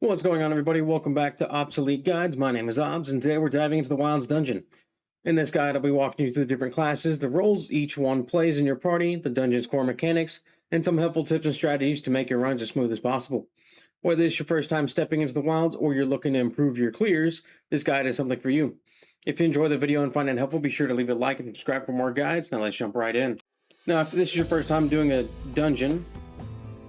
What's going on, everybody? Welcome back to Obsolete Guides. My name is Obs, and today we're diving into the Wilds dungeon. In this guide, I'll be walking you through the different classes, the roles each one plays in your party, the dungeon's core mechanics, and some helpful tips and strategies to make your runs as smooth as possible. Whether it's your first time stepping into the wilds or you're looking to improve your clears, this guide is something for you. If you enjoy the video and find it helpful, be sure to leave a like and subscribe for more guides. Now let's jump right in. Now, if this is your first time doing a dungeon,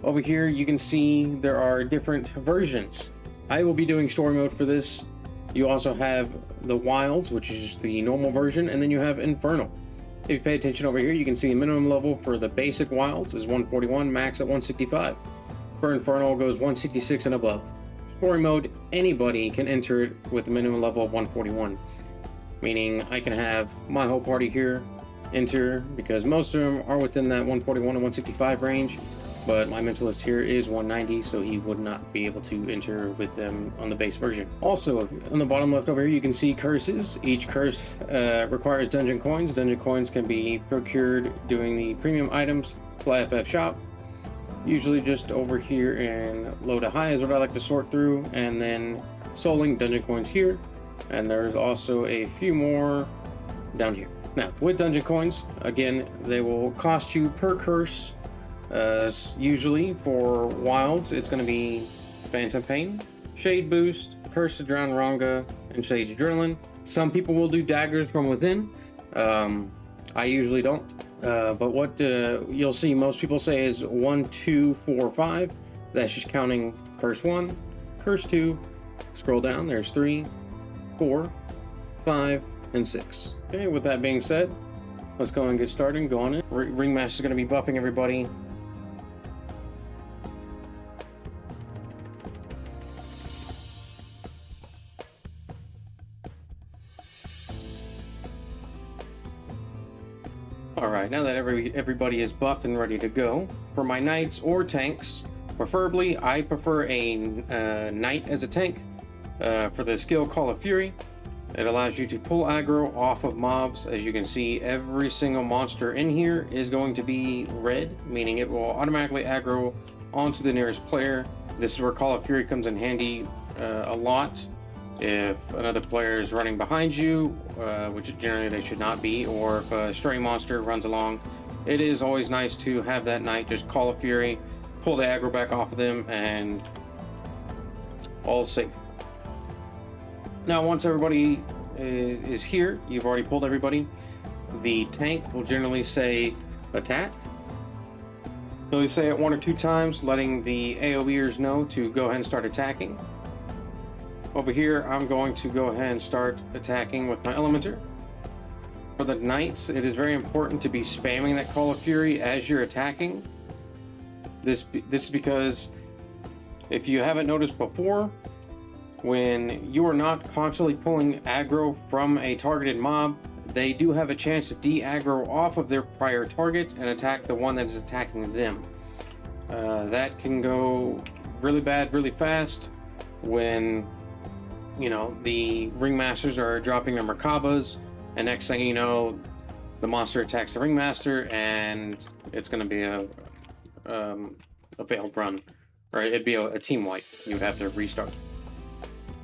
over here you can see there are different versions. I will be doing story mode for this. You also have the Wilds, which is the normal version, and then you have Infernal. If you pay attention over here, you can see the minimum level for the basic Wilds is 141, max at 165. For Infernal, it goes 166 and above. Story mode, anybody can enter it with a minimum level of 141. Meaning I can have my whole party here enter, because most of them are within that 141 and 165 range. But my mentalist here is 190, so he would not be able to enter with them on the base version. Also, on the bottom left over here, you can see curses. Each curse requires dungeon coins. Dungeon coins can be procured doing the premium items, Flyff shop. Usually just over here in low to high is what I like to sort through, and then souling dungeon coins here. And there's also a few more down here. Now, with dungeon coins, again, they will cost you per curse. Usually for Wilds, it's going to be Phantom Pain, Shade Boost, Curse to Drown Ranga, and Shade Adrenaline. Some people will do Daggers from Within. I usually don't. But what you'll see most people say is 1, 2, 4, 5. That's just counting Curse 1, Curse 2. Scroll down, there's 3, 4, 5, and 6. Okay, with that being said, let's go and get started. Go on in. Ringmaster's going to be buffing everybody. Alright, now that everybody is buffed and ready to go, for my knights or tanks, preferably I prefer a knight as a tank. For the skill Call of Fury, it allows you to pull aggro off of mobs. As you can see, every single monster in here is going to be red, meaning it will automatically aggro onto the nearest player. This is where Call of Fury comes in handy a lot. If another player is running behind you, which generally they should not be, or if a stray monster runs along, it is always nice to have that knight just Call of Fury, pull the aggro back off of them, and all safe. Now, once everybody is here, you've already pulled everybody, the tank will generally say attack. They'll say it 1 or 2 times, letting the AoEers know to go ahead and start attacking. Over here, I'm going to go ahead and start attacking with my Elementer. For the Knights, it is very important to be spamming that Call of Fury as you're attacking. This is because, if you haven't noticed before, when you are not constantly pulling aggro from a targeted mob, they do have a chance to de-aggro off of their prior target and attack the one that is attacking them. That can go really bad really fast when, you know, the ringmasters are dropping their Merkabas, and next thing you know, the monster attacks the ringmaster, and it's going to be a failed run, or it'd be a team wipe. You would have to restart.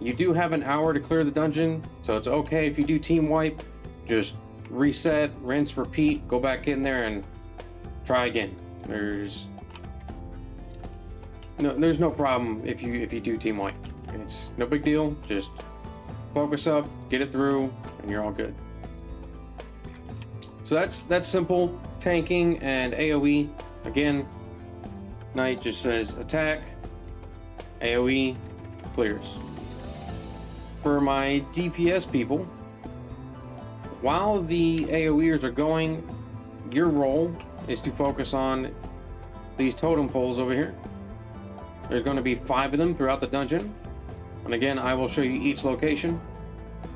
You do have an hour to clear the dungeon, so it's okay if you do team wipe. Just reset, rinse, repeat, go back in there and try again. There's no problem if you do team wipe. It's no big deal. Just focus up, get it through, and you're all good. So that's simple tanking and AoE. Again, Knight just says attack, AoE, clears. For my DPS people, while the AoEers are going, your role is to focus on these totem poles over here. There's going to be 5 of them throughout the dungeon. And again, I will show you each location.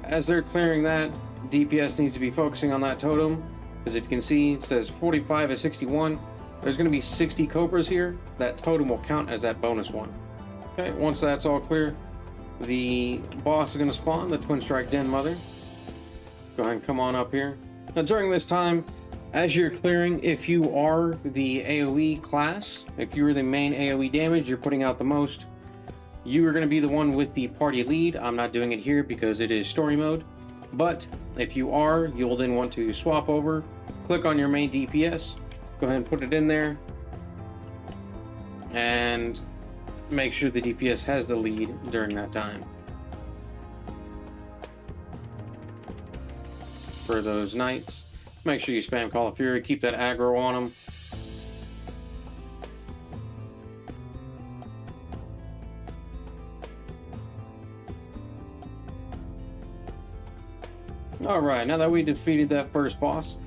As they're clearing that, DPS needs to be focusing on that totem, because if you can see, it says 45 of 61. There's going to be 60 cobras here. That totem will count as that bonus one. Okay, once that's all clear, the boss is going to spawn, the Twin Strike Den Mother. Go ahead and come on up here. Now during this time, as you're clearing, if you are the AoE class, if you're the main AoE damage, you're putting out the most, you are going to be the one with the party lead. I'm not doing it here because it is story mode. But if you are, you'll then want to swap over, click on your main DPS, go ahead and put it in there, and make sure the DPS has the lead during that time. For those knights, make sure you spam Call of Fury, keep that aggro on them. Alright, now that we defeated that first boss,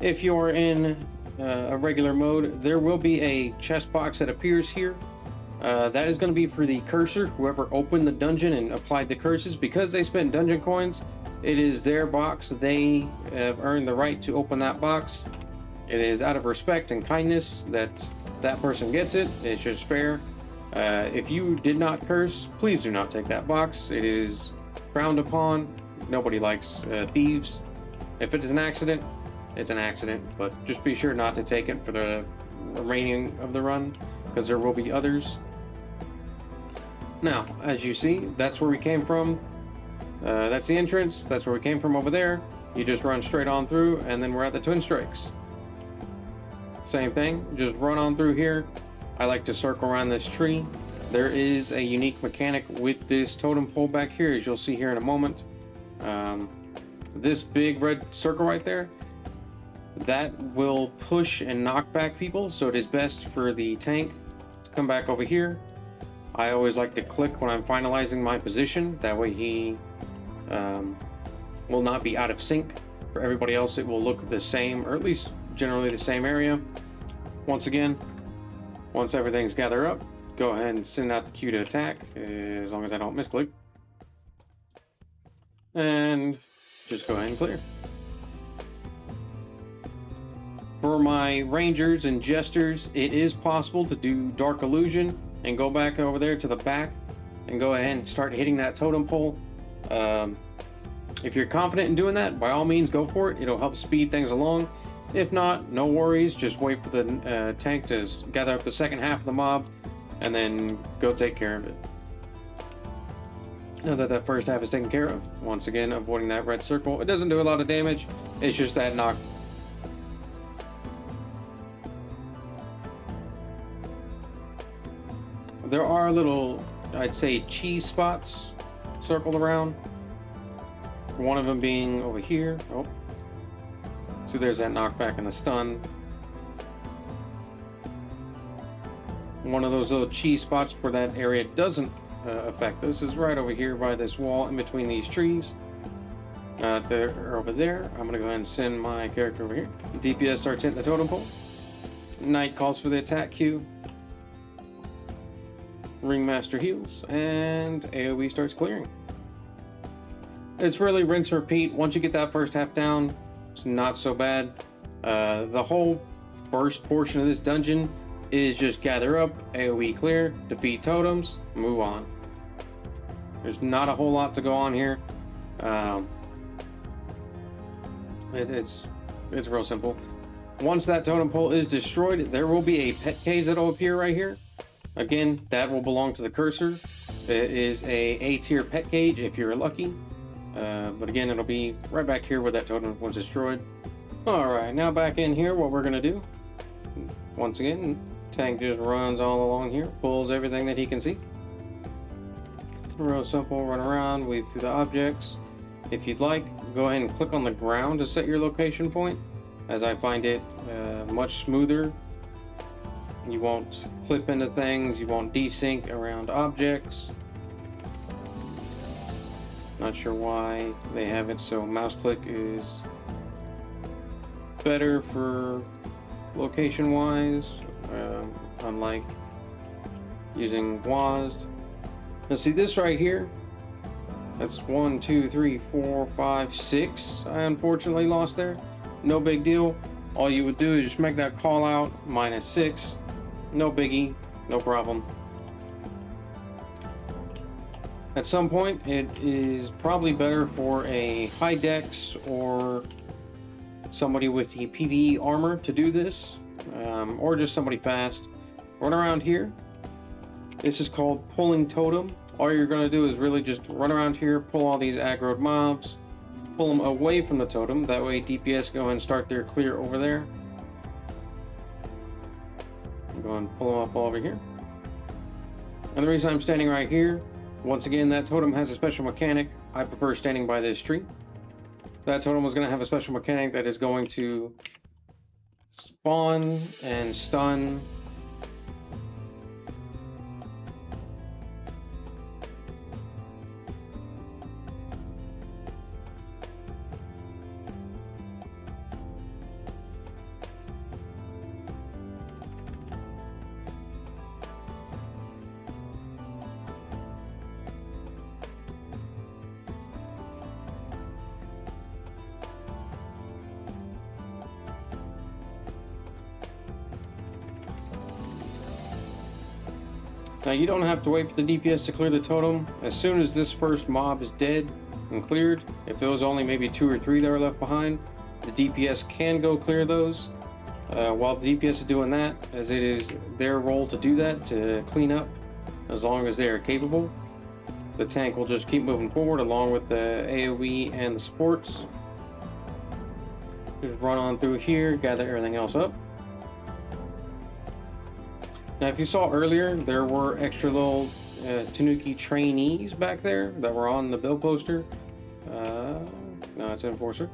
if you're in a regular mode, there will be a chest box that appears here. That is going to be for the cursor. Whoever opened the dungeon and applied the curses, because they spent dungeon coins, it is their box. They have earned the right to open that box. It is out of respect and kindness that that person gets it. It's just fair. If you did not curse, please do not take that box. It is frowned upon. Nobody likes thieves. If it's an accident, it's an accident, but just be sure not to take it for the remaining of the run, because there will be others. Now, as you see, that's where we came from. That's the entrance. That's where we came from over there. You just run straight on through, and then we're at the Twin Strikes. Same thing, just run on through here. I like to circle around this tree. There is a unique mechanic with this totem pole back here, as you'll see here in a moment. This big red circle right there, that will push and knock back people, so it is best for the tank to come back over here. I always like to click when I'm finalizing my position, that way he will not be out of sync. For everybody else, it will look the same, or at least generally the same area. Once again, once everything's gathered up, go ahead and send out the cue to attack, as long as I don't misclick. And just go ahead and clear. For my rangers and jesters, it is possible to do dark illusion and go back over there to the back and go ahead and start hitting that totem pole. If you're confident in doing that, by all means go for it. It'll help speed things along. If not, no worries, just wait for the tank to gather up the second half of the mob and then go take care of it. Now that that first half is taken care of, once again avoiding that red circle. It doesn't do a lot of damage, it's just that knock. There are little, I'd say, cheese spots circled around. One of them being over here. Oh, see, there's that knockback and the stun. One of those little cheese spots where that area doesn't affect this is right over here by this wall in between these trees. There or over there. I'm gonna go ahead and send my character over here. DPS starts hitting the totem pole. Knight calls for the attack cue. Ringmaster heals, and AoE starts clearing. It's really rinse and repeat. Once you get that first half down, it's not so bad. The whole first portion of this dungeon is just gather up, AoE clear, defeat totems, move on. There's not a whole lot to go on here. It's real simple. Once that totem pole is destroyed, there will be a pet cage that will appear right here. Again, that will belong to the cursor. It is a tier pet cage if you're lucky. But again, it'll be right back here where that totem was destroyed. Alright, now back in here, what we're gonna do, once again, tank just runs all along here, pulls everything that he can see. Real simple, run around, weave through the objects. If you'd like, go ahead and click on the ground to set your location point, as I find it much smoother. You won't clip into things, you won't desync around objects. Not sure why they have it so mouse click is better for location wise, unlike using WASD. Now see this right here, that's 1, 2, 3, 4, 5, 6 I unfortunately lost there. No big deal. All you would do is just make that call out -6. No biggie, no problem. At some point, it is probably better for a high dex or somebody with the PvE armor to do this, or just somebody fast. Run around here. This is called pulling totem. All you're going to do is really just run around here, pull all these aggroed mobs, pull them away from the totem. That way DPS go and start their clear over there. Go and pull them up all over here. And the reason I'm standing right here, once again, that totem has a special mechanic. I prefer standing by this tree. That totem was going to have a special mechanic that is going to spawn and stun Now you don't have to wait for the DPS to clear the totem. As soon as this first mob is dead and cleared, if it was only maybe 2 or 3 that are left behind, the DPS can go clear those. While the DPS is doing that, as it is their role to do that, to clean up, as long as they are capable, the tank will just keep moving forward along with the AoE and the supports. Just run on through here, gather everything else up. Now, if you saw earlier, there were extra little Tanuki trainees back there that were on the build poster. No, it's an enforcer.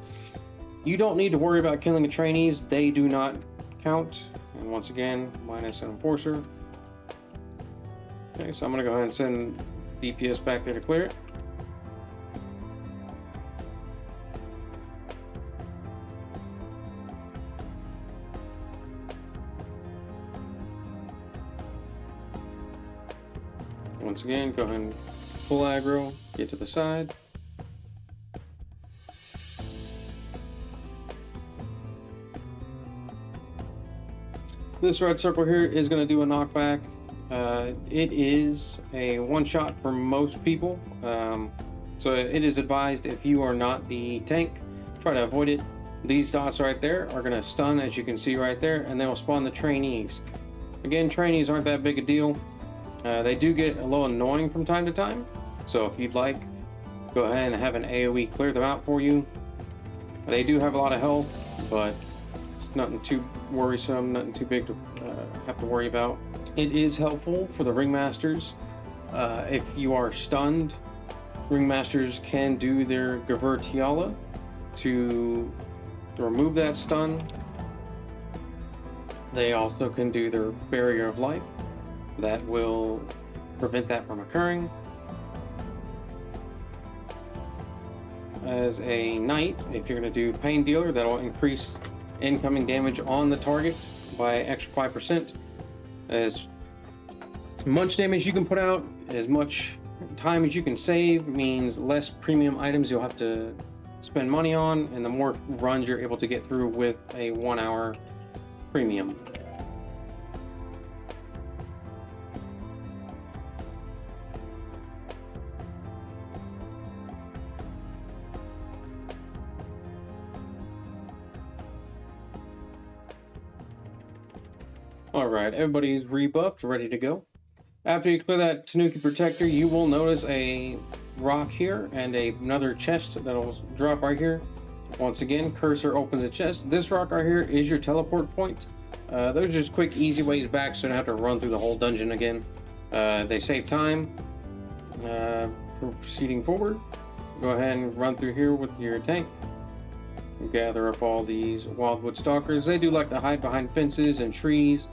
You don't need to worry about killing the trainees. They do not count. And once again, minus an enforcer. Okay, so I'm going to go ahead and send DPS back there to clear it. Once again, go ahead and pull aggro, get to the side. This red circle here is going to do a knockback. It is a one-shot for most people, so it is advised if you are not the tank, try to avoid it. These dots right there are going to stun, as you can see right there, and they will spawn the trainees. Again, trainees aren't that big a deal. They do get a little annoying from time to time, so if you'd like, go ahead and have an AoE clear them out for you. They do have a lot of health, but it's nothing too worrisome, nothing too big to have to worry about. It is helpful for the ringmasters. If you are stunned, ringmasters can do their Gavertiala to remove that stun. They also can do their Barrier of Life. That will prevent that from occurring. As a knight, if you're going to do Pain Dealer, that will increase incoming damage on the target by extra 5%. As much damage you can put out, as much time as you can save, means less premium items you'll have to spend money on, and the more runs you're able to get through with a 1 hour premium. Alright, everybody's rebuffed, ready to go. After you clear that Tanuki Protector, you will notice a rock here and another chest that'll drop right here. Once again, cursor opens the chest. This rock right here is your teleport point. Those are just quick, easy ways back so you don't have to run through the whole dungeon again. They save time. Proceeding forward, go ahead and run through here with your tank. Gather up all these wildwood stalkers. They do like to hide behind fences and trees.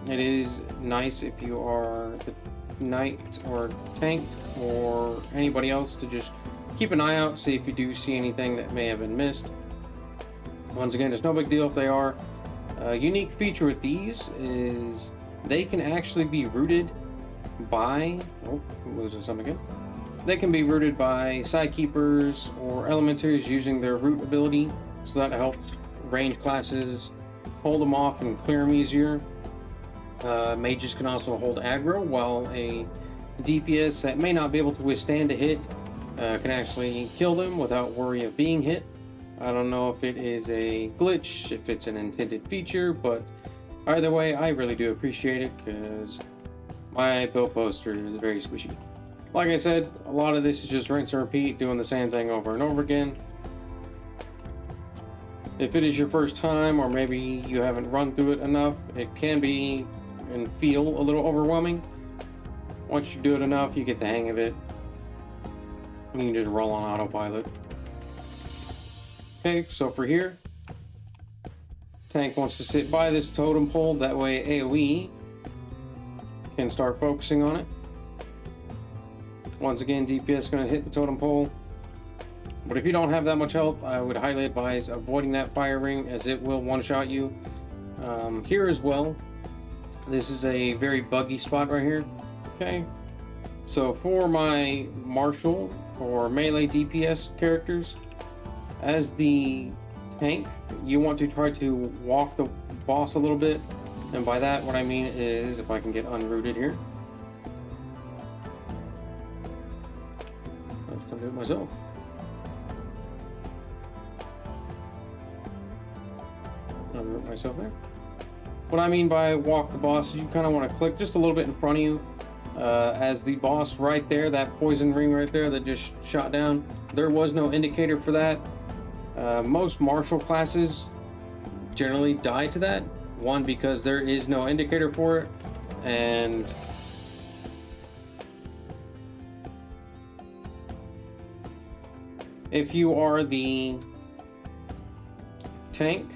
It is nice if you are the knight or tank or anybody else to just keep an eye out, see if you do see anything that may have been missed. Once again, it's no big deal if they are. A unique feature with these is they can actually be rooted by... Oh, I'm losing some again. They can be rooted by sidekeepers or elementars using their root ability, so that helps range classes hold them off and clear them easier. Mages can also hold aggro, while a DPS that may not be able to withstand a hit can actually kill them without worry of being hit. I don't know if it is a glitch, if it's an intended feature, but either way, I really do appreciate it, because My build poster is very squishy. Like I said, a lot of this is just rinse and repeat, doing the same thing over and over again. If it is your first time, or maybe you haven't run through it enough, it can be and feel a little overwhelming. Once you do it enough, you get the hang of it. You can just roll on autopilot. Okay, so for here, tank wants to sit by this totem pole, that way AoE can start focusing on it. Once again, DPS is going to hit the totem pole. But if you don't have that much health, I would highly advise avoiding that fire ring, as it will one-shot you. Here as well, this is a very buggy spot right here. Okay, so for my martial or melee DPS characters, as the tank, you want to try to walk the boss a little bit. And by that, what I mean is, if I can get unrooted here. I'll just do it myself. Unroot myself there. What I mean by walk the boss is you kind of want to click just a little bit in front of you. As the boss right there, that poison ring right there that just shot down, there was no indicator for that. Most martial classes generally die to that. One, because there is no indicator for it, and if you are the tank,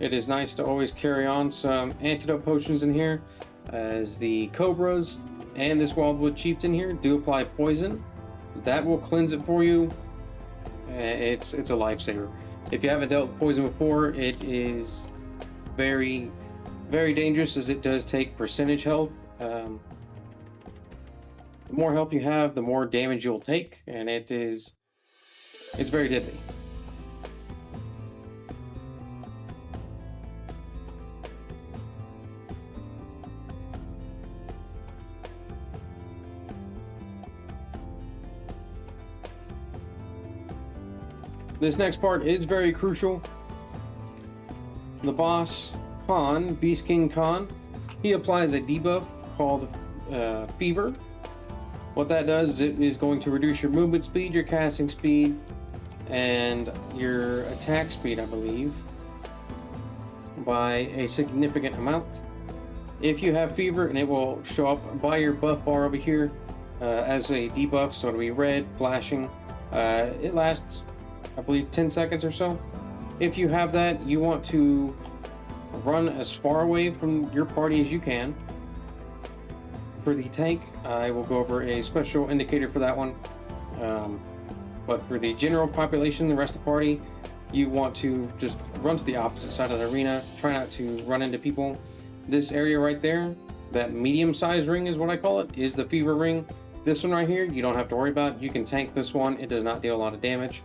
it is nice to always carry on some antidote potions in here, as the cobras and this wildwood chieftain here do apply poison. That will cleanse it for you. It's a lifesaver. If you haven't dealt with poison before, it is very, very dangerous, as it does take percentage health. The more health you have, the more damage you'll take, and it's very deadly. This next part is very crucial. The boss, Khan, Beast King Khan, he applies a debuff called Fever. What that does is it is going to reduce your movement speed, your casting speed, and your attack speed, I believe, by a significant amount. If you have Fever, and it will show up by your buff bar over here as a debuff, so it'll be red, flashing. It lasts, I believe, 10 seconds or so. If you have that, you want to run as far away from your party as you can. For the tank, I will go over a special indicator for that one. But for the general population, the rest of the party, you want to just run to the opposite side of the arena. Try not to run into people. This area right there, that medium-sized ring is what I call it, is the Fever ring. This one right here, you don't have to worry about. You can tank this one. It does not deal a lot of damage.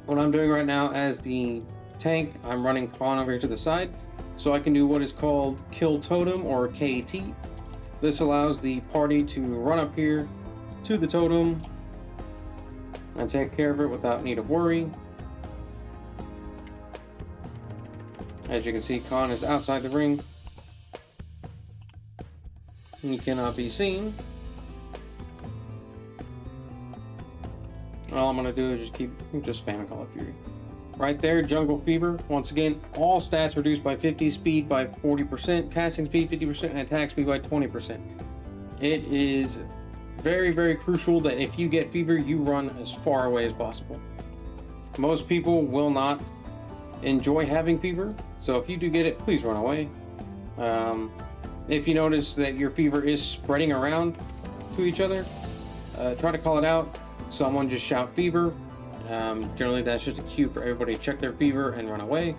What I'm doing right now as the tank, I'm running Khan over here to the side, so I can do what is called Kill Totem, or KT. This allows the party to run up here to the totem and take care of it without need of worry. As you can see, Khan is outside the ring. He cannot be seen. All I'm going to do is just spamming Call of Fury. Right there, Jungle Fever. Once again, all stats reduced by 50, speed by 40%, casting speed 50%, and attack speed by 20%. It is very, very crucial that if you get Fever, you run as far away as possible. Most people will not enjoy having Fever, so if you do get it, please run away. If you notice that your Fever is spreading around to each other, try to call it out. Someone just shout Fever. Generally that's just a cue for everybody to check their Fever and run away.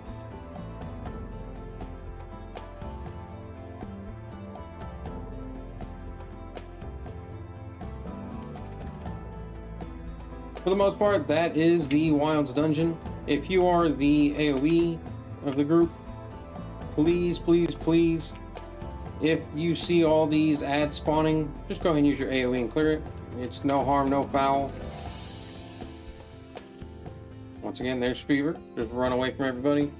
For the most part, that is the Wilds dungeon. If you are the AoE of the group, please, please, please, if you see all these ads spawning, just go ahead and use your AoE and clear it. It's no harm, no foul. Once again, there's Fever. Just run away from everybody.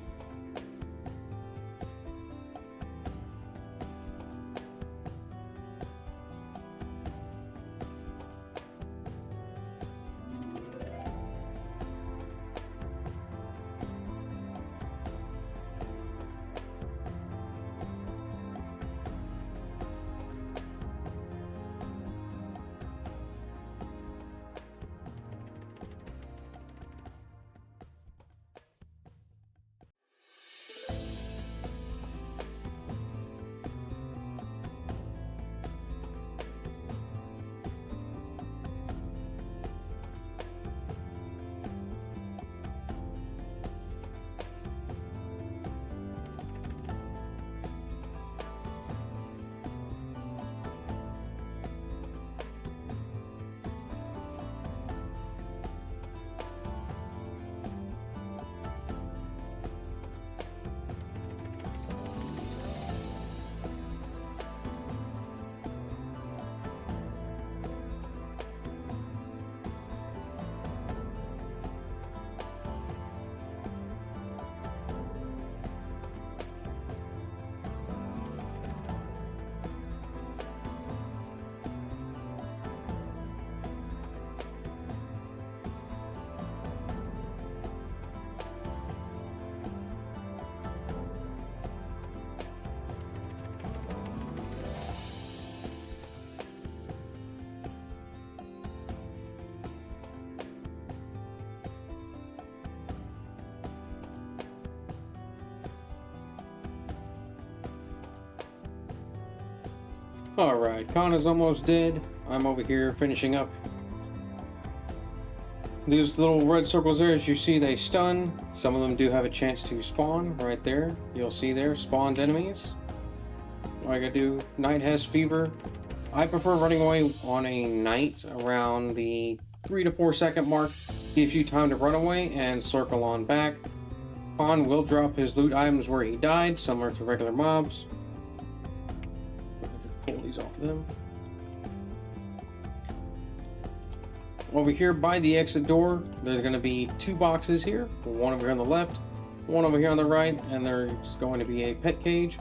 Alright, Khan is almost dead. I'm over here finishing up. These little red circles there, as you see, they stun. Some of them do have a chance to spawn right there. You'll see there, spawned enemies. What I gotta do, Knight has fever. I prefer running away on a Knight around the 3 to 4 second mark. Gives you time to run away and circle on back. Khan will drop his loot items where he died, similar to regular mobs. Pull these off of them. Over here by the exit door, there's going to be 2 boxes here. One over here on the left, one over here on the right, and there's going to be a pet cage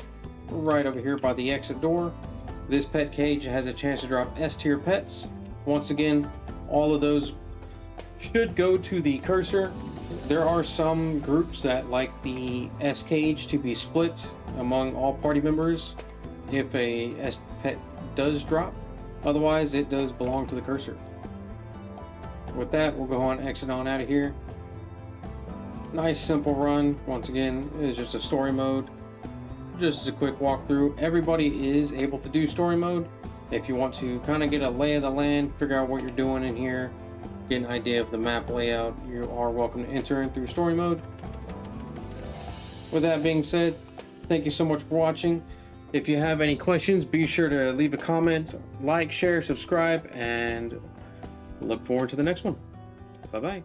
right over here by the exit door. This pet cage has a chance to drop S tier pets. Once again, all of those should go to the cursor. There are some groups that like the S cage to be split among all party members if a S pet does drop. Otherwise, it does belong to the cursor. With that, we'll go on, exit on out of here. Nice simple run. Once again, it's just a story mode. Just as a quick walkthrough, everybody is able to do story mode. If you want to kind of get a lay of the land, figure out what you're doing in here, get an idea of the map layout, you are welcome to enter in through story mode. With that being said, thank you so much for watching. If you have any questions, be sure to leave a comment, like, share, subscribe, and look forward to the next one. Bye-bye.